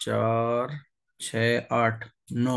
4 6 8 9,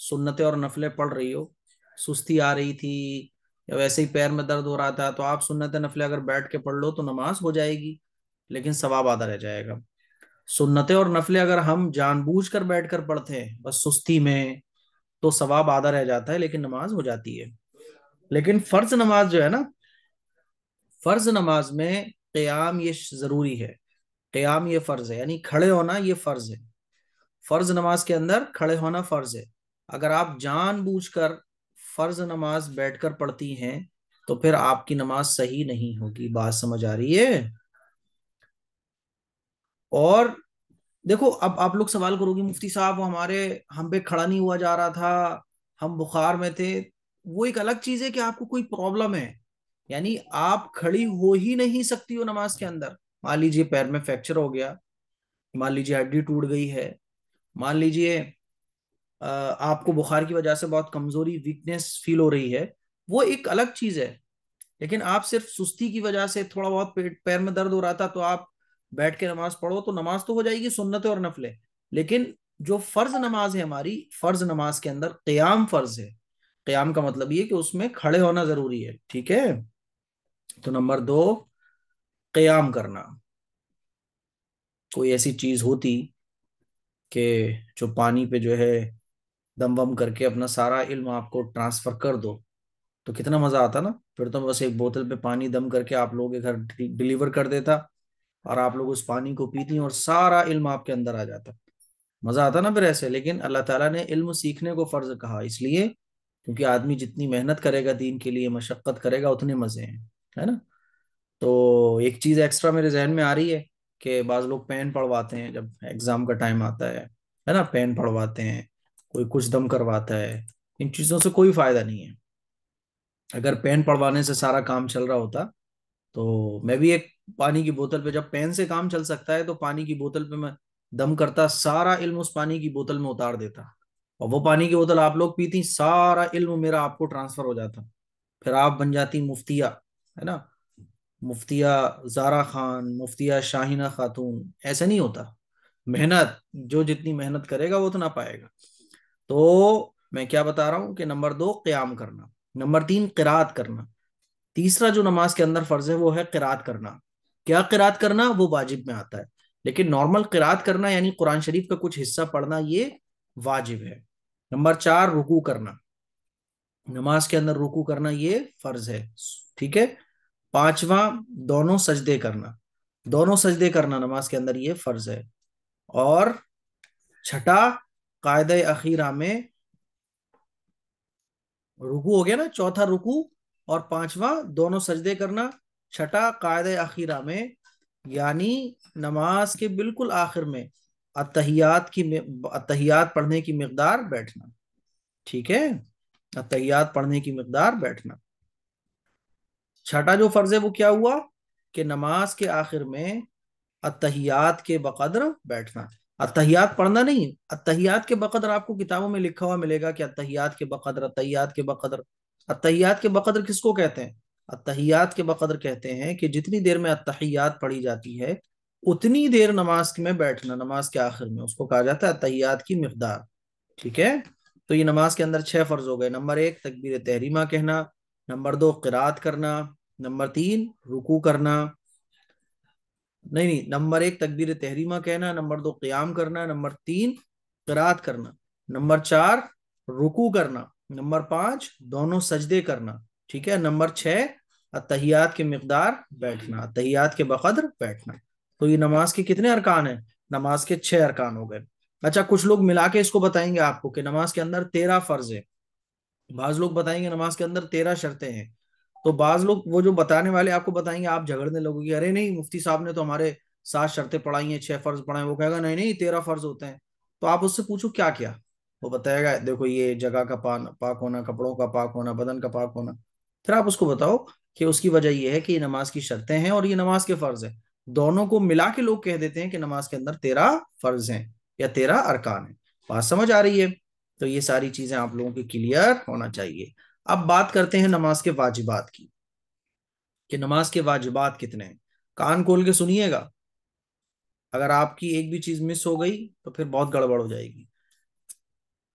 سنتیں اور نفلیں پڑھ رہی ہو، سستی آ رہی تھی یا ویسے ہی پیر میں درد ہو رہا تھا، تو آپ سنتیں نفلیں اگر بیٹھ کے پڑھ لو تو نماز ہو جائے گی، لیکن ثواب آدھا رہ جائے گا۔ سنتیں اور نفلیں اگر ہم جان بوجھ کر بیٹھ کر پڑھتے ہیں بس سستی میں، تو ثواب آدھا رہ جاتا ہے لیکن نماز ہو جاتی ہے۔ لیکن فرض نماز جو ہے نا، فرض نماز میں قیام یہ ضروری ہے، قیام یہ فرض ہے، یعنی کھڑے ہونا یہ فرض ہے۔ فرض نماز کے اندر کھڑے ہونا فرض ہے۔ اگر آپ جان بوجھ کر فرض نماز بیٹھ کر پڑھتی ہیں تو پھر آپ کی نماز صحیح نہیں ہوگی۔ بات سمجھ آ رہی ہے؟ اور دیکھو اب آپ لوگ سوال کرو گے مفتی صاحب وہ ہم پہ کھڑا نہیں ہوا جا رہا تھا، ہم بخار میں تھے۔ وہ ایک الگ چیز ہے کہ آپ کو کوئی پرابلم ہے، یعنی آپ کھڑی ہو ہی نہیں سکتی ہو نماز کے اندر۔ مان لیجئے پیر میں فریکچر ہو گیا، مان لیجئے ہڈی ٹوٹ گئی ہے، مان لیجئے آپ کو بخار کی وجہ سے بہت کمزوری ویکنس فیل ہو رہی ہے، وہ ایک الگ چیز ہے۔ لیکن آپ صرف سستی کی وجہ سے تھوڑا بہت پیر میں درد ہو رہا تھا تو آپ بیٹھ کے نماز پڑھو تو نماز تو ہو جائے گی، سنتیں اور نفلیں۔ لیکن جو فرض نماز ہے ہماری، فرض نماز کے اندر قیام فرض ہے۔ قیام کا مطلب یہ کہ اس میں کھڑے ہونا ضروری ہے، ٹھیک ہے؟ تو نمبر 2 قیام کرنا۔ کوئی ایسی چیز ہوتی کہ جو پانی پہ جو ہے دم وم کر کے اپنا سارا علم آپ کو ٹرانسفر کر دو تو کتنا مزہ آتا نا؟ پھر تو بس ایک بوتل پہ پانی دم کر کے آپ لوگوں کے گھر ڈیلیور کر دیتا اور آپ لوگ اس پانی کو پیتی اور سارا علم آپ کے اندر آ جاتا، مزہ آتا نا پھر ایسے۔ لیکن اللہ تعالیٰ نے علم سیکھنے کو فرض کہا، اس لیے کیونکہ آدمی جتنی محنت کرے گا دین کے لیے، مشقت کرے گا، اتنے مزے ہیں، ہے نا؟ تو ایک چیز ایکسٹرا میرے ذہن میں آ رہی ہے کہ بعض لوگ پین پڑھواتے ہیں جب ایگزام کا ٹائم آتا ہے نا، پین پڑھواتے ہیں، کوئی کچھ دم کرواتا ہے۔ ان چیزوں سے کوئی فائدہ نہیں ہے۔ اگر پین پڑھوانے سے سارا کام چل رہا ہوتا تو میں بھی ایک پانی کی بوتل پہ، جب پین سے کام چل سکتا ہے تو پانی کی بوتل پہ میں دم کرتا، سارا علم اس پانی کی بوتل میں اتار دیتا، اور وہ پانی کی بوتل آپ لوگ پیتی، سارا علم میرا آپ کو ٹرانسفر ہو جاتا، پھر آپ بن جاتی مفتیہ، ہے نا؟ مفتیہ زارا خان، مفتیہ شاہینہ خاتون۔ ایسا نہیں ہوتا، محنت جو جتنی محنت کرے گا وہ اتنا پائے گا۔ تو میں کیا بتا رہا ہوں کہ نمبر 2 قیام کرنا، نمبر 3 قرات کرنا۔ تیسرا جو نماز کے اندر فرض ہے وہ ہے قرات کرنا۔ کیا قرات کرنا؟ وہ واجب میں آتا ہے، لیکن نارمل قرات کرنا یعنی قرآن شریف کا کچھ حصہ پڑھنا یہ واجب ہے۔ نمبر 4 رکوع کرنا، نماز کے اندر رکوع کرنا یہ فرض ہے، ٹھیک ہے؟ 5واں دونوں سجدے کرنا، دونوں سجدے کرنا نماز کے اندر یہ فرض ہے۔ اور 6 قاعدہ اخیرہ میں رکوع ہو گیا نا، 4تھا رکوع اور 5واں دونوں سجدے کرنا، 6 قاعدہ اخیرہ میں یعنی نماز کے بالکل آخر میں اتحیات پڑھنے کی مقدار بیٹھنا، ٹھیک ہے؟ اتحیات پڑھنے کی مقدار بیٹھنا۔ 6 جو فرض ہے وہ کیا ہوا کہ نماز کے آخر میں اتحیات کے بقدر بیٹھنا، اتحیات پڑھنا نہیں، اتحیات کے بقدر آپ کو کتابوں میں لکھا ہوا ملے گا کہ اتحیات کے بقدر، اتحیات کے بقدر۔ اتحیات کے بقدر کس کو کہتے ہیں؟ اتحیات کے بقدر کہتے ہیں کہ جتنی دیر میں اتحیات پڑھی جاتی ہے اتنی دیر نماز میں بیٹھنا، نماز کے آخر میں، اس کو کہا جاتا ہے اتحیات کی مقدار، ٹھیک ہے؟ تو یہ نماز کے اندر 6 فرض ہو گئے۔ نمبر 1 تکبیر تحریمہ کہنا، نمبر 2 قرات کرنا، نمبر 3 رکوع کرنا، نہیں نمبر 1 تکبیر تحریمہ کہنا، نمبر 2 قیام کرنا، نمبر 3 قرات کرنا، نمبر 4 رکوع کرنا، نمبر 5 دونوں سجدے کرنا، ٹھیک ہے؟ نمبر 6 اتحیات کی مقدار بیٹھنا، اتحیات کے بقدر بیٹھنا۔ تو یہ نماز کے کتنے ارکان ہیں؟ نماز کے 6 ارکان ہو گئے۔ اچھا کچھ لوگ ملا کے اس کو بتائیں گے آپ کو کہ نماز کے اندر 13 فرض ہے، بعض لوگ بتائیں گے نماز کے اندر 13 شرطیں ہیں، تو بعض لوگ وہ جو بتانے والے آپ کو بتائیں گے، آپ جھگڑنے لگو گے، ارے نہیں مفتی صاحب نے تو ہمارے 7 شرطیں پڑھائی ہیں، 6 فرض پڑھائے، وہ کہے گا نہیں 13 فرض ہوتے ہیں۔ تو آپ اس سے پوچھو کیا کیا، وہ بتائے گا دیکھو یہ جگہ کا پاک ہونا، کپڑوں کا پاک ہونا، بدن کا پاک ہونا۔ پھر آپ اس کو بتاؤ کہ اس کی وجہ یہ ہے کہ یہ نماز کی شرطیں ہیں اور یہ نماز کے فرض ہیں، دونوں کو ملا کے لوگ کہہ دیتے ہیں کہ نماز کے اندر 13 فرض ہیں یا 13 ارکان ہیں۔ بات سمجھ آ رہی ہے؟ تو یہ ساری چیزیں آپ لوگوں کی کلیئر ہونا چاہیے۔ اب بات کرتے ہیں نماز کے واجبات کی، کہ نماز کے واجبات کتنے ہیں۔ کان کھول کے سنیے گا، اگر آپ کی ایک بھی چیز مس ہو گئی تو پھر بہت گڑبڑ ہو جائے گی۔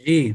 جی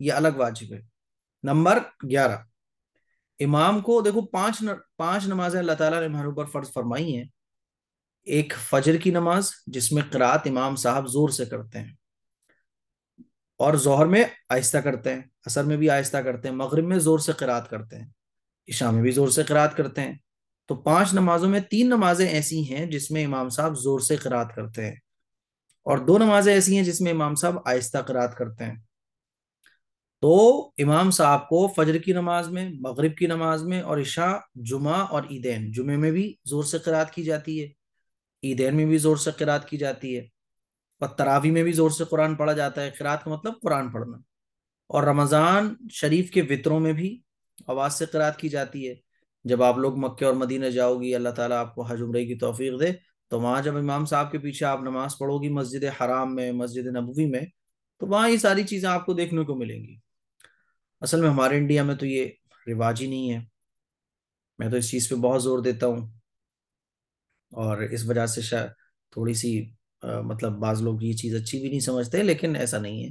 یہ الگ واجب ہے۔ نمبر 11، امام کو دیکھو پانچ نمازیں اللہ تعالیٰ نے ہمارے اوپر فرض فرمائی ہیں۔ ایک فجر کی نماز جس میں قرات امام صاحب زور سے کرتے ہیں، اور ظہر میں آہستہ کرتے ہیں، عصر میں بھی آہستہ کرتے ہیں، مغرب میں زور سے قرات کرتے ہیں، عشاء میں بھی زور سے قرات کرتے ہیں۔ تو 5 نمازوں میں 3 نمازیں ایسی ہیں جس میں امام صاحب زور سے قرات کرتے ہیں، اور 2 نمازیں ایسی ہیں جس میں امام صاحب آہستہ قرات کرتے ہیں۔ تو امام صاحب کو فجر کی نماز میں، مغرب کی نماز میں، اور عشاء، جمعہ اور عیدین، جمعے میں بھی زور سے قرات کی جاتی ہے، عیدین میں بھی زور سے قرات کی جاتی ہے، اور تراویح میں بھی زور سے قرآن پڑھا جاتا ہے۔ قرات کا مطلب قرآن پڑھنا۔ اور رمضان شریف کے وطروں میں بھی آواز سے قرات کی جاتی ہے۔ جب آپ لوگ مکہ اور مدینہ جاؤ گی، اللہ تعالیٰ آپ کو حج عمرے کی توفیق دے، تو وہاں جب امام صاحب کے پیچھے آپ نماز پڑھو گی مسجد حرام میں، مسجد نبوی میں، تو وہاں یہ ساری چیزیں آپ کو دیکھنے کو ملیں گی۔ اصل میں ہمارے انڈیا میں تو یہ رواج ہی نہیں ہے۔ میں تو اس چیز پہ بہت زور دیتا ہوں، اور اس وجہ سے شاید تھوڑی سی مطلب بعض لوگ یہ چیز اچھی بھی نہیں سمجھتے، لیکن ایسا نہیں ہے۔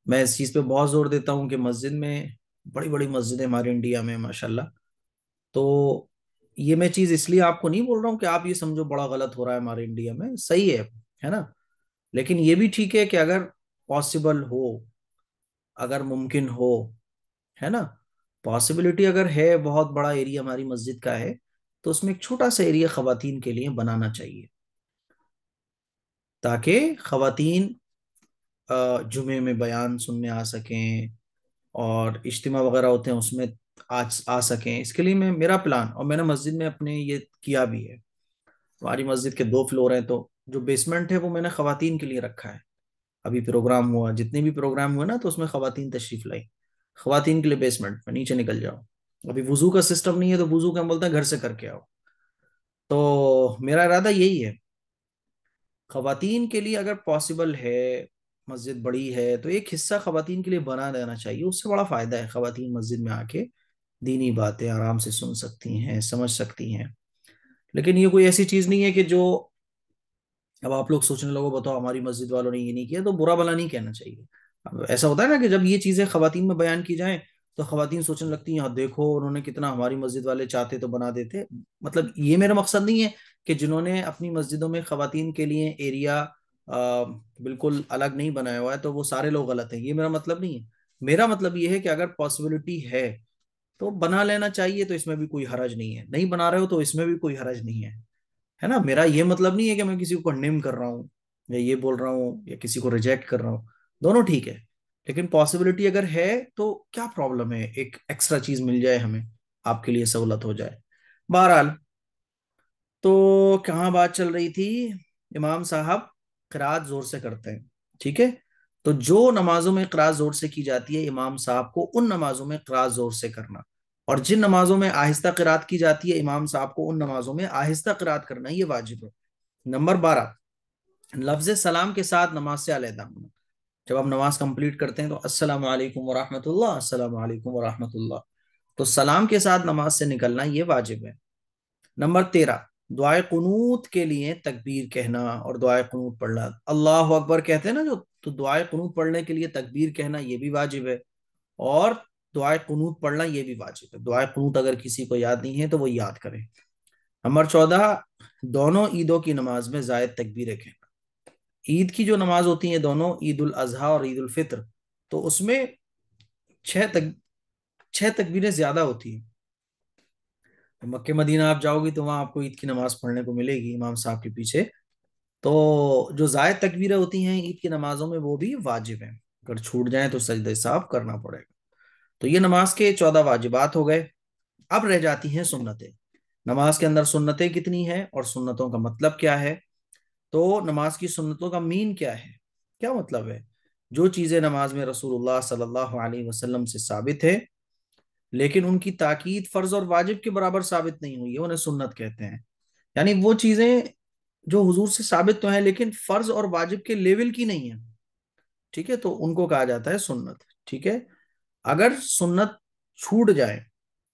میں اس چیز پہ بہت زور دیتا ہوں کہ مسجد میں، بڑی بڑی مسجدیں ہمارے انڈیا میں ماشاءاللہ، تو یہ میں چیز اس لیے آپ کو نہیں بول رہا ہوں کہ آپ یہ سمجھو بڑا غلط ہو رہا ہے ہمارے انڈیا میں، صحیح ہے نا، لیکن یہ بھی ٹھیک ہے کہ اگر پاسبل ہو، اگر ممکن ہو، ہے نا، پاسبلٹی اگر ہے، بہت بڑا ایریا ہماری مسجد کا ہے، تو اس میں ایک چھوٹا سا ایریا خواتین کے لیے بنانا چاہیے، تاکہ خواتین جمعے میں بیان سننے آ سکیں، اور اجتماع وغیرہ ہوتے ہیں اس میں آ سکیں۔ اس کے لیے میرا پلان، اور میں نے مسجد میں اپنے یہ کیا بھی ہے۔ ہماری مسجد کے 2 فلور ہیں، تو جو بیسمنٹ ہے وہ میں نے خواتین کے لیے رکھا ہے۔ ابھی پروگرام ہوا، جتنے بھی پروگرام ہوئے نا، تو اس میں خواتین تشریف لائی، خواتین کے لیے بیسمنٹ میں نیچے نکل جاؤ۔ ابھی وضو کا سسٹم نہیں ہے، تو وضو کا ہم بولتے ہیں گھر سے کر کے آؤ۔ تو میرا ارادہ یہی ہے، خواتین کے لیے اگر پاسبل ہے، مسجد بڑی ہے تو ایک حصہ خواتین کے لیے بنا دینا چاہیے۔ اس سے بڑا فائدہ ہے، خواتین مسجد میں آ کے دینی باتیں آرام سے سن سکتی ہیں، سمجھ سکتی ہیں۔ لیکن یہ کوئی ایسی چیز نہیں ہے کہ جو اب آپ لوگ سوچنے لگو بتاؤ ہماری مسجد والوں نے یہ نہیں کیا، تو برا بھلا نہیں کہنا چاہیے۔ اب ایسا ہوتا ہے نا کہ جب یہ چیزیں خواتین میں بیان کی جائیں تو خواتین سوچنے لگتی ہیں ہاں دیکھو انہوں نے کتنا، ہماری مسجد والے چاہتے تو بنا دیتے۔ مطلب یہ میرا مقصد نہیں ہے کہ جنہوں نے اپنی مسجدوں میں خواتین کے لیے ایریا بالکل الگ نہیں بنایا ہوا ہے تو وہ سارے لوگ غلط ہیں، یہ میرا مطلب نہیں ہے۔ میرا مطلب یہ ہے کہ اگر پاسبلٹی ہے تو بنا لینا چاہیے، تو اس میں بھی کوئی حرج نہیں ہے۔ نہیں بنا رہے ہو تو اس میں بھی کوئی حرج نہیں ہے نا۔ میرا یہ مطلب نہیں ہے کہ میں کسی کو کنڈیم کر رہا ہوں، یا یہ بول رہا ہوں، یا کسی کو ریجیکٹ کر رہا ہوں، دونوں ٹھیک ہے۔ لیکن پاسبلٹی اگر ہے تو کیا پرابلم ہے، ایک ایکسٹرا چیز مل جائے ہمیں، آپ کے لیے سہولت ہو جائے۔ بہرحال تو کہاں بات چل رہی تھی؟ امام صاحب قرات زور سے کرتے ہیں، ٹھیک ہے۔ تو جو نمازوں میں قرات زور سے کی جاتی ہے، امام صاحب کو ان نمازوں میں قرات زور سے کرنا، اور جن نمازوں میں آہستہ قرات کی جاتی ہے، امام صاحب کو ان نمازوں میں آہستہ قرات کرنا، یہ واجب ہے۔ نمبر 12، لفظ سلام کے ساتھ نماز سے علیحدہ ہونا۔ جب آپ نماز کمپلیٹ کرتے ہیں تو السلام علیکم ورحمۃ اللہ، السلام علیکم ورحمۃ اللہ، تو سلام کے ساتھ نماز سے نکلنا یہ واجب ہے۔ نمبر 13، دعائے قنوت کے لیے تکبیر کہنا اور دعائے قنوت پڑھنا، اللہ اکبر کہتے ہیں نا جو، تو دعائے قنوت پڑھنے کے لیے تکبیر کہنا یہ بھی واجب ہے، اور دعائے قنوت پڑھنا یہ بھی واجب ہے۔ دعائے قنوت اگر کسی کو یاد نہیں ہے تو وہ یاد کرے۔ نمبر 14، دونوں عیدوں کی نماز میں زائد تکبیریں کہنا۔ عید کی جو نماز ہوتی ہیں دونوں، عید الاضحیٰ اور عید الفطر، تو اس میں 6 تکبیریں زیادہ ہوتی ہیں۔ مکہ مدینہ آپ جاؤ گی تو وہاں آپ کو عید کی نماز پڑھنے کو ملے گی امام صاحب کے پیچھے، تو جو زائد تکبیریں ہوتی ہیں عید کی نمازوں میں وہ بھی واجب ہیں، اگر چھوٹ جائیں تو سجدہ صاحب کرنا پڑے گا۔ تو یہ نماز کے 14 واجبات ہو گئے۔ اب رہ جاتی ہیں سنتیں۔ نماز کے اندر سنتیں کتنی ہیں اور سنتوں کا مطلب کیا ہے؟ تو نماز کی سنتوں کا مین کیا ہے، کیا مطلب ہے؟ جو چیزیں نماز میں رسول اللہ صلی اللہ علیہ وسلم سے ثابت ہے لیکن ان کی تاکید فرض اور واجب کے برابر ثابت نہیں ہوئی ہے، انہیں سنت کہتے ہیں۔ یعنی وہ چیزیں جو حضور سے ثابت تو ہیں لیکن فرض اور واجب کے لیول کی نہیں ہیں، ٹھیک ہے، تو ان کو کہا جاتا ہے سنت، ٹھیک ہے۔ اگر سنت چھوٹ جائے،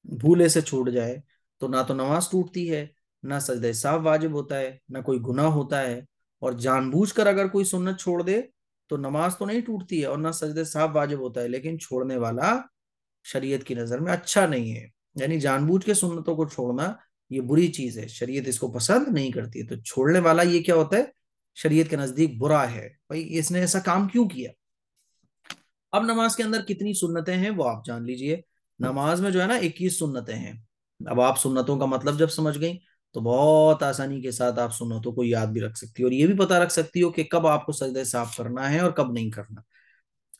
بھولے سے چھوٹ جائے، تو نہ تو نماز ٹوٹتی ہے، نہ سجدہ سہو واجب ہوتا ہے، نہ کوئی گناہ ہوتا ہے، اور جان بوجھ کر اگر کوئی سنت چھوڑ دے تو نماز تو نہیں ٹوٹتی ہے اور نہ سجدے صاحب واجب ہوتا ہے، لیکن چھوڑنے والا شریعت کی نظر میں اچھا نہیں ہے، یعنی جان بوجھ کے سنتوں کو چھوڑنا یہ بری چیز ہے، شریعت اس کو پسند نہیں کرتی ہے، تو چھوڑنے والا یہ کیا ہوتا ہے، شریعت کے نزدیک برا ہے، بھائی اس نے ایسا کام کیوں کیا۔ اب نماز کے اندر کتنی سنتیں ہیں وہ آپ جان لیجئے۔ نماز میں جو ہے نا 21 سنتیں ہیں۔ اب آپ سنتوں کا مطلب جب سمجھ گئی تو بہت آسانی کے ساتھ آپ سنتوں کو یاد بھی رکھ سکتی ہو، اور یہ بھی پتہ رکھ سکتی ہو کہ کب آپ کو سجدہ صاف کرنا ہے اور کب نہیں کرنا۔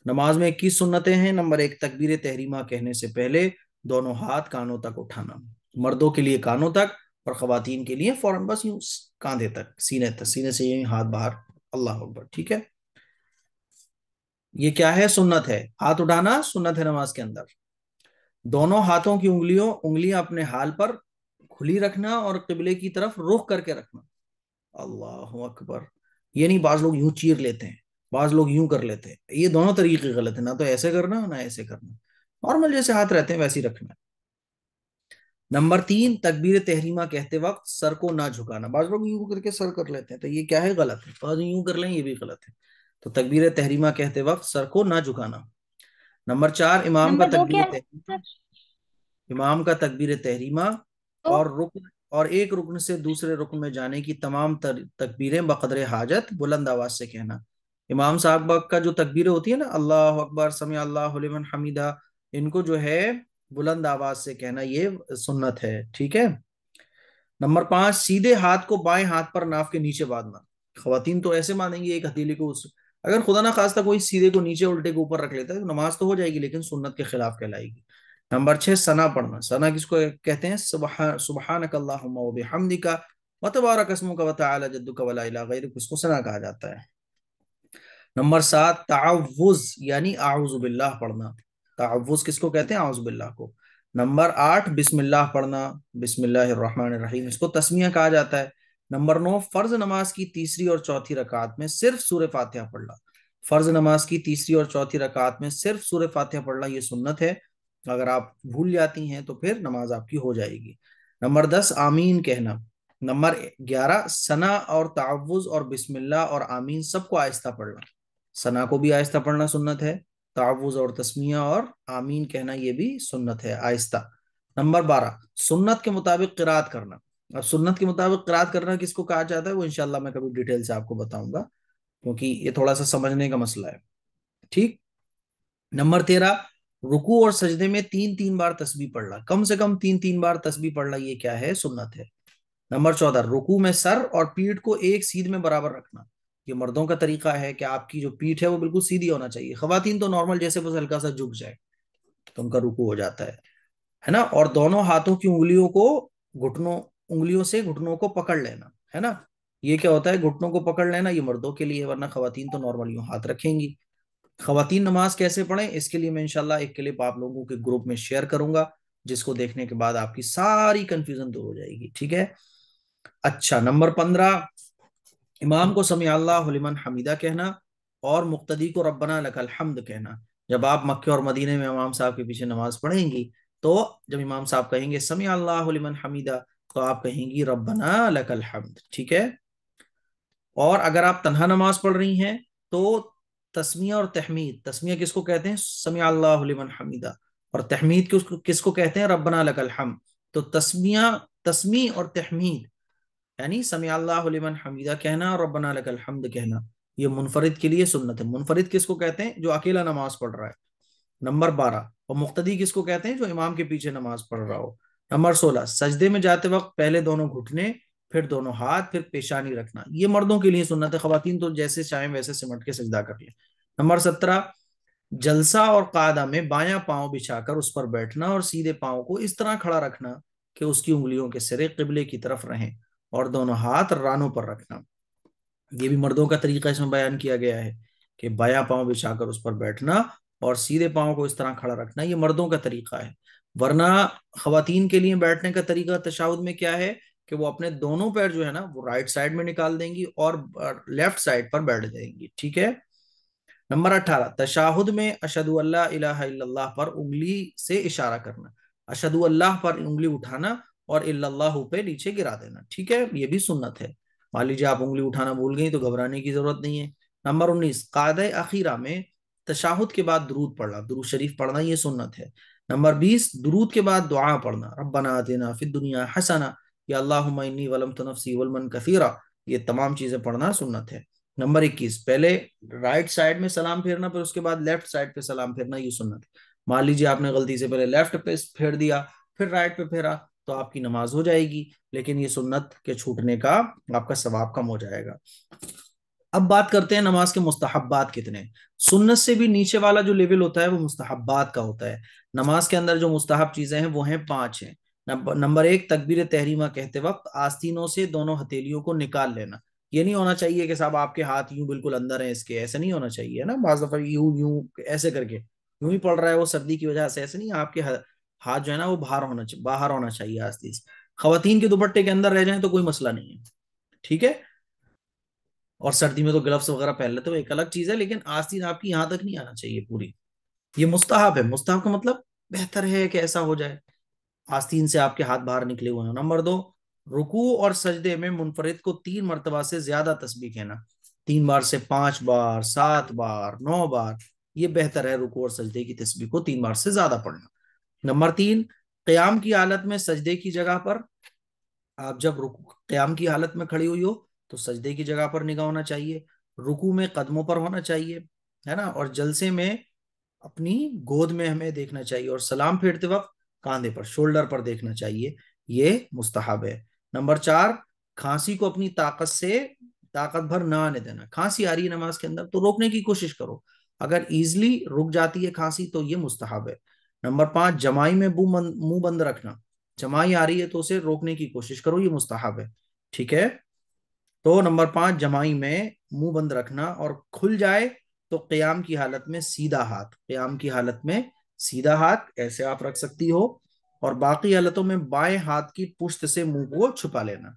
نماز میں 21 سنتیں ہیں۔ نمبر 1، تکبیر تحریمہ کہنے سے پہلے دونوں ہاتھ کانوں تک اٹھانا، مردوں کے لیے کانوں تک اور خواتین کے لیے فوراً بس یوں کاندھے تک، سینے تک، سینے سے یوں ہاتھ باہر، اللہ اکبر، ٹھیک ہے۔ یہ کیا ہے؟ سنت ہے، ہاتھ اٹھانا سنت ہے نماز کے اندر۔ دونوں ہاتھوں کی انگلیاں اپنے حال پر کھلی رکھنا اور قبلے کی طرف رخ کر کے رکھنا، اللہ اکبر۔ یہ نہیں بعض لوگ یوں چیر لیتے ہیں، بعض لوگ یوں کر لیتے ہیں، یہ دونوں طریقے غلط ہیں، نہ تو ایسے کرنا نہ ایسے کرنا، نارمل جیسے ہاتھ رہتے ہیں ویسے ہی رکھنا ہے۔ نمبر 3، تکبیر تحریمہ کہتے وقت سر کو نہ جھکانا، بعض لوگ یوں کر کے سر کر لیتے ہیں، تو یہ کیا ہے؟ غلط ہے، بعض یوں کر لیں، یہ بھی غلط ہے، تو تکبیر تحریمہ کہتے وقت سر کو نہ جھکانا۔ نمبر 4، نمبر 2 کیا ہے؟ امام کا تکبیر تحریمہ اور ایک رکن سے دوسرے رکن میں جانے کی تمام تکبیریں بقدر حاجت بلند آواز سے کہنا۔ امام صاحب کا جو تکبیریں ہوتی ہیں نا، اللہ اکبر، سمع اللہ لمن حمیدہ، ان کو جو ہے بلند آواز سے کہنا، یہ سنت ہے، ٹھیک ہے۔ نمبر 5، سیدھے ہاتھ کو بائیں ہاتھ پر ناف کے نیچے باندھنا۔ خواتین تو ایسے باندھیں گی ایک ہتھیلی کو، اگر خدا نہ خواستہ کوئی سیدھے کو نیچے الٹے کو اوپر رکھ لیتا ہے تو نماز تو ہو جائے گی لیکن سنت کے خلاف کہلائے گی۔ نمبر 6، ثنا پڑھنا۔ ثنا کس کو کہتے ہیں؟ سبحانک اللہم و بحمدک وتبارک اسمک وتعالی جدک ولا الہ غیرک، اس کو ثنا کہا جاتا ہے۔ نمبر 7، تعوذ یعنی اعوذ باللہ پڑھنا۔ تعوذ کس کو کہتے ہیں؟ اعوذ باللہ کو۔ نمبر 8، بسم اللہ پڑھنا، بسم اللہ الرحمن الرحیم، اس کو تسمیہ کہا جاتا ہے۔ نمبر 9، فرض نماز کی تیسری اور چوتھی رکعت میں صرف سورہ فاتحہ پڑھنا۔ فرض نماز کی تیسری اور چوتھی رکعت میں صرف سورہ فاتحہ پڑھنا یہ سنت ہے، اگر آپ بھول جاتی ہیں تو پھر نماز آپ کی ہو جائے گی۔ نمبر 10، آمین کہنا۔ نمبر 11، ثنا اور تعوذ اور بسم اللہ اور آمین سب کو آہستہ پڑھنا، ثنا کو بھی آہستہ پڑھنا سنت ہے، تعوذ اور تسمیہ اور آمین کہنا یہ بھی سنت ہے آہستہ۔ نمبر 12، سنت کے مطابق قرات کرنا۔ اب سنت کے مطابق قرات کرنا کس کو کہا جاتا ہے وہ انشاءاللہ میں کبھی ڈیٹیل سے آپ کو بتاؤں گا، کیونکہ یہ تھوڑا سا سمجھنے کا مسئلہ ہے، ٹھیک۔ نمبر 13، رکوع اور سجدے میں 3 بار تسبیح پڑھنا، کم سے کم 3 بار تسبیح پڑھنا، یہ کیا ہے؟ سنت ہے۔ نمبر 14، رکوع میں سر اور پیٹھ کو ایک سیدھ میں برابر رکھنا، یہ مردوں کا طریقہ ہے کہ آپ کی جو پیٹھ ہے وہ بالکل سیدھی ہونا چاہیے، خواتین تو نارمل جیسے بس ہلکا سا جھک جائے تو ان کا رکوع ہو جاتا ہے نا، اور دونوں ہاتھوں کی انگلیوں سے گھٹنوں کو پکڑ لینا، ہے نا، یہ کیا ہوتا ہے؟ گھٹنوں کو پکڑ لینا، یہ مردوں کے لیے، ورنہ خواتین تو نارمل یوں ہاتھ رکھیں گی۔ خواتین نماز کیسے پڑھیں اس کے لیے میں انشاءاللہ ایک کلپ آپ لوگوں کے گروپ میں شیئر کروں گا، جس کو دیکھنے کے بعد آپ کی ساری کنفیوژن دور ہو جائے گی، ٹھیک ہے۔ اچھا، نمبر 15، امام کو سمع اللہ لمن حمیدہ کہنا اور مقتدی کو ربنا لک الحمد کہنا۔ جب آپ مکہ اور مدینے میں امام صاحب کے پیچھے نماز پڑھیں گی تو جب امام صاحب کہیں گے سمع اللہ لمن حمیدہ تو آپ کہیں گی ربنا لک الحمد، ٹھیک ہے۔ اور اگر آپ تنہا نماز پڑھ رہی ہیں تو تسمیہ اور تحمید، تسمیہ کس کو کہتے ہیں؟ سمع اللہ لمن حمیدہ، اور تحمید کس کو کہتے ہیں؟ ربنا لک الحمد۔ تو تسمیع اور تحمید یعنی سمع اللہ لمن حمیدہ کہنا اور ربنا لک الحمد کہنا یہ منفرد کے لیے سنت ہے۔ منفرد کس کو کہتے ہیں؟ جو اکیلا نماز پڑھ رہا ہے۔ نمبر 12، اور مقتدی کس کو کہتے ہیں؟ جو امام کے پیچھے نماز پڑھ رہا ہو۔ نمبر 16، سجدے میں جاتے وقت پہلے دونوں گھٹنے، پھر دونوں ہاتھ، پھر پیشانی رکھنا، یہ مردوں کے لیے سنت ہے، خواتین تو جیسے چاہیں ویسے سمٹ کے سجدہ کر لیں۔ نمبر 17، جلسہ اور قعدہ میں بایاں پاؤں بچھا کر اس پر بیٹھنا اور سیدھے پاؤں کو اس طرح کھڑا رکھنا کہ اس کی انگلیوں کے سرے قبلے کی طرف رہیں اور دونوں ہاتھ رانوں پر رکھنا، یہ بھی مردوں کا طریقہ اس میں بیان کیا گیا ہے کہ بایاں پاؤں بچھا کر اس پر بیٹھنا اور سیدھے پاؤں کو اس طرح کھڑا رکھنا، یہ مردوں کا طریقہ ہے۔ ورنہ خواتین کے لیے بیٹھنے کا طریقہ تشہد میں کیا ہے کہ وہ اپنے دونوں پیر جو ہے نا وہ رائٹ سائڈ میں نکال دیں گی اور لیفٹ سائڈ پر بیٹھ جائیں گی، ٹھیک ہے۔ نمبر 18، تشہد میں اشہد اللہ الہ الا اللہ پر انگلی سے اشارہ کرنا، اشہد اللہ پر انگلی اٹھانا اور الا اللہ پہ نیچے گرا دینا، ٹھیک ہے، یہ بھی سنت ہے۔ مان لیجیے آپ انگلی اٹھانا بھول گئی تو گھبرانے کی ضرورت نہیں ہے، نمبر 19 قاعدہ اخیرہ میں تشاہد کے بعد درود پڑھنا، درود شریف پڑھنا یہ سنت ہے۔ نمبر 20 درود کے بعد دعا پڑھنا، ربنا آتنا فی الدنیا حسنہ یا اللہم انی ظلمت نفسی ظلما کثیرا، یہ تمام چیزیں پڑھنا سنت ہے۔ نمبر 21 پہلے رائٹ سائڈ میں سلام پھیرنا، پھر اس کے بعد لیفٹ سائڈ پہ سلام پھیرنا، یہ سنت ہے۔ مان لیجیے آپ نے غلطی سے پہلے لیفٹ پہ پھیر دیا پھر رائٹ پہ پھیرا تو آپ کی نماز ہو جائے گی، لیکن یہ سنت کے چھوٹنے کا آپ کا ثواب کم ہو جائے گا۔ اب بات کرتے ہیں نماز کے مستحبات کتنے ہیں۔ سنت سے بھی نیچے والا جو لیول ہوتا ہے وہ مستحبات کا ہوتا ہے۔ نماز کے اندر جو مستحب چیزیں ہیں وہ ہیں 5 ہیں۔ نمبر 1 تکبیر تحریمہ کہتے وقت آستینوں سے دونوں ہتھیلیوں کو نکال لینا۔ یہ نہیں ہونا چاہیے کہ صاحب آپ کے ہاتھ یوں بالکل اندر ہیں اس کے، ایسے نہیں ہونا چاہیے نا، بعض دفعہ یوں یوں ایسے کر کے یوں ہی پڑ رہا ہے وہ سردی کی وجہ سے، ایسے نہیں، آپ کے ہاتھ جو ہے نا وہ باہر ہونا چاہیے آستین سے۔ خواتین کے دوپٹے کے اندر رہ جائیں تو کوئی مسئلہ نہیں ہے، ٹھیک ہے، اور سردی میں تو گلفز وغیرہ پہن لیتے، تو ایک الگ چیز ہے، لیکن آستین آپ کی یہاں تک نہیں آنا چاہیے پوری۔ یہ مستحب ہے، مستحب کا مطلب بہتر ہے کہ ایسا ہو جائے، آستین سے آپ کے ہاتھ باہر نکلے ہوئے ہیں۔ نمبر 2 رکوع اور سجدے میں منفرد کو 3 مرتبہ سے زیادہ تسبیح کہنا، 3 بار سے 5 بار 7 بار 9 بار، یہ بہتر ہے رکوع اور سجدے کی تسبیح کو 3 بار سے زیادہ پڑھنا۔ نمبر 3 قیام کی حالت میں سجدے کی جگہ پر، آپ جب قیام کی حالت میں کھڑی ہوئی ہو تو سجدے کی جگہ پر نگاہ ہونا چاہیے، رکوع میں قدموں پر ہونا چاہیے، ہے نا، اور جلسے میں اپنی گود میں ہمیں دیکھنا چاہیے، اور سلام پھیرتے وقت کاندھے پر شولڈر پر دیکھنا چاہیے، یہ مستحب ہے۔ نمبر 4 کھانسی کو اپنی طاقت بھر نہ آنے دینا، کھانسی آ رہی ہے نماز کے اندر تو روکنے کی کوشش کرو، اگر ایزلی رک جاتی ہے کھانسی تو یہ مستحب ہے۔ نمبر 5 جمائی میں منہ بند رکھنا، جمائی آ رہی ہے تو اسے روکنے کی کوشش کرو، یہ مستحب ہے، ٹھیک ہے۔ تو نمبر 5 جمائی میں منہ بند رکھنا، اور کھل جائے تو قیام کی حالت میں سیدھا ہاتھ، قیام کی حالت میں سیدھا ہاتھ ایسے آپ رکھ سکتی ہو، اور باقی حالتوں میں بائیں ہاتھ کی پشت سے منہ کو چھپا لینا،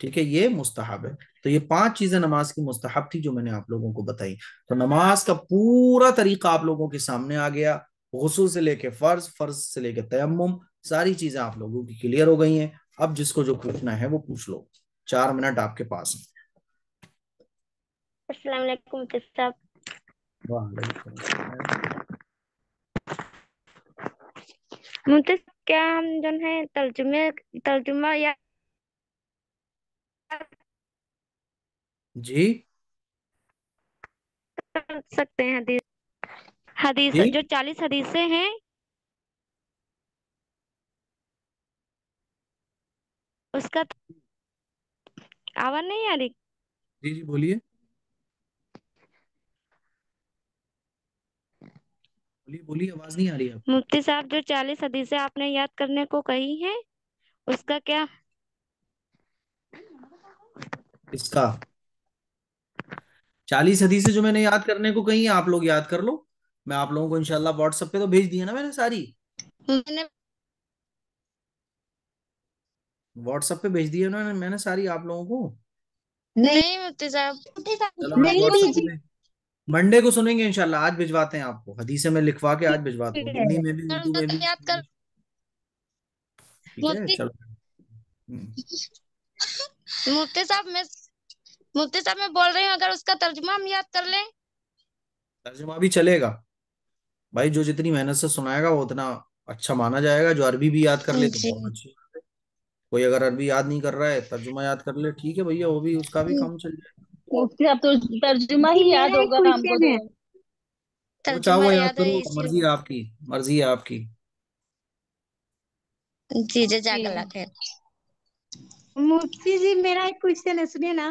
ٹھیک ہے، یہ مستحب ہے۔ تو یہ 5 چیزیں نماز کی مستحب تھی جو میں نے آپ لوگوں کو بتائی۔ تو نماز کا پورا طریقہ آپ لوگوں کے سامنے آ گیا، غسل سے لے کے فرض، فرض سے لے کے تیمم، ساری چیزیں آپ لوگوں کی کلیئر ہو گئی ہیں۔ اب جس کو جو پوچھنا ہے وہ پوچھ لو، 4 منٹ آپ کے پاس ہیں۔ السلام علیکم مفتی صاحب۔ وعلیکم السلام۔ مفتی صاحب، کیا ہم جو ہے ترجمہ یا جی کر سکتے ہیں؟ حدیث جی جو 40 حدیثیں ہیں اس کا آواز نہیں آ رہی؟ جی جی بولیے بولیے بولیے، آواز نہیں آ رہی آپ کی۔ مفتی صاحب جو 40 حدیثیں آپ نے یاد کرنے کو کہی ہیں اس کا کیا؟ اس کا 40 حدیثیں جو میں نے یاد کرنے کو کہی ہیں آپ لوگ یاد کر لو، میں آپ لوگوں کو انشاءاللہ واٹس ایپ پہ تو بھیج دی ہے نا میں نے ساری، میں نے واٹس ایپ پہ بھیج دی ہے نا میں نے ساری آپ لوگوں کو۔ نہیں مفتی صاحب، چلو آج واٹس ایپ پہ منڈے کو سنیں گے انشاءاللہ، آج بھجواتے ہیں آپ کو حدیثیں میں لکھوا کے، آج بھجواتا ہوں، ہندی میں بھی اردو میں بھی، یاد کر ٹھیک ہے مفتی چلو۔ مفتی صاحب میں بول رہی ہوں اگر اس کا ترجمہ ہم یاد کر لیں۔ ترجمہ بھی چلے گا بھائی، جو جتنی محنت سے سنائے گا وہ اتنا اچھا مانا جائے گا، جو عربی بھی یاد کر لے تو جی بہت اچھی بات ہے، کوئی اگر عربی یاد نہیں کر رہا ہے ترجمہ یاد کر لے، ٹھیک ہے بھیا، وہ بھی اس کا بھی کام چل جائے مفتی صاحب تو ترجمہ ہی یاد ہوگا ہم کو تو۔ گا، جو چاہو ترجمہ یاد یاد ہے کرو، اسی مرضی ہے آپ کی، مرضی ہے آپ کی۔ جی جزاک اللہ خیر۔ مفتی جی میرا ایک کوشچن ہے، سنیے نا،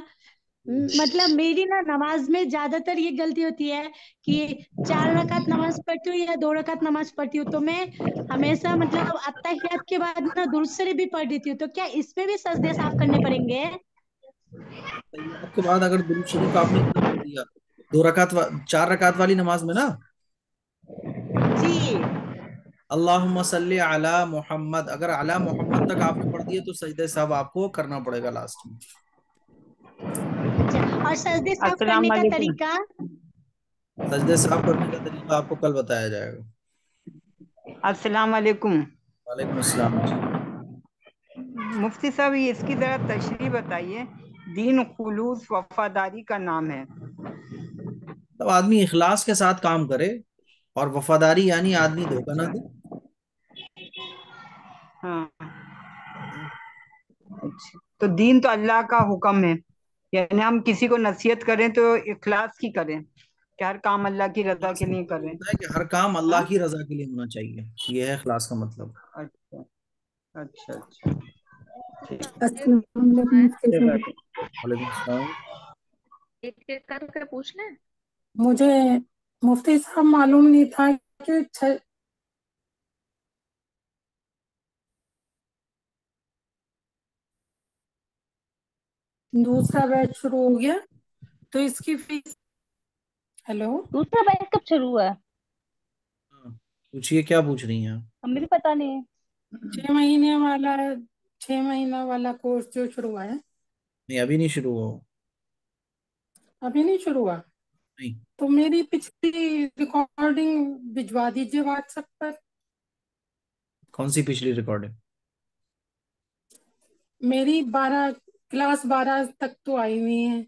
مطلب میری نا نماز میں زیادہ تر یہ غلطی ہوتی ہے کہ 4 رکعت نماز پڑھتی ہوں یا 2 رکعت نماز پڑھتی ہوں، تو میں ہمیشہ مطلب اتحیات کے بعد نا درود شریف بھی پڑھ دیتی ہوں، تو کیا اس میں بھی سجدے صاف کرنے پڑیں گے؟ تحیات کے بعد اگر درود شریف آپ نے کب پڑھ دیا، 4 رکعت والی نماز میں نا، جی اللہم صلی علی محمد، اگر علی محمد تک آپ نے پڑھ دیا تو سجدہ صاحب آپ کو کرنا پڑے گا لاسٹ میں۔ اچھا، اور سجدے صاف السلام کرنے کا علیکم۔ طریقہ؟ سجدہ صاحب کرنے کا طریقہ آپ کو کل بتایا جائے گا۔ السلام علیکم وعلیکم السلام جی۔ مفتی صاحب، یہ اس کی ذرا تشریح بتائیے، دین خلوص وفاداری کا نام ہے، تب آدمی اخلاص کے ساتھ کام کرے، اور وفاداری یعنی آدمی دھوکہ نہ دے. ہاں اچھا، تو دین تو اللہ کا حکم ہے، یعنی ہم کسی کو نصیحت کریں تو اخلاص کی کریں کہ ہر کام اللہ کی رضا کے لیے کریں. ہوتا ہے کہ ہر کام ہاں اللہ کی رضا کے لیے ہونا چاہیے، یہ ہے اخلاص کا مطلب. اچھا اچھا اچھا ٹھیک السلام علیکم مفتی ہے صاحب. بات. وعلیکم السلام. ایک ایک کر کے پوچھ لیں. مجھے مفتی صاحب معلوم نہیں تھا کہ دوسرا بیچ شروع ہو گیا تو اس کی فیس. ہیلو، دوسرا بیچ کب شروع ہوا ہے؟ ہاں، پوچھیے کیا پوچھ رہی ہیں آپ؟ ہمیں بھی پتا نہیں ہے. 6 مہینہ والا کورس جو شروع ہوا ہے. نہیں، ابھی نہیں شروع ہوا. ابھی نہیں شروع ہوا نہیں. تو میری پچھلی ریکارڈنگ بھجوا دیجیے واٹس ایپ پر. کون سی پچھلی ریکارڈنگ؟ میری کلاس 12 تک تو آئی ہوئی ہیں.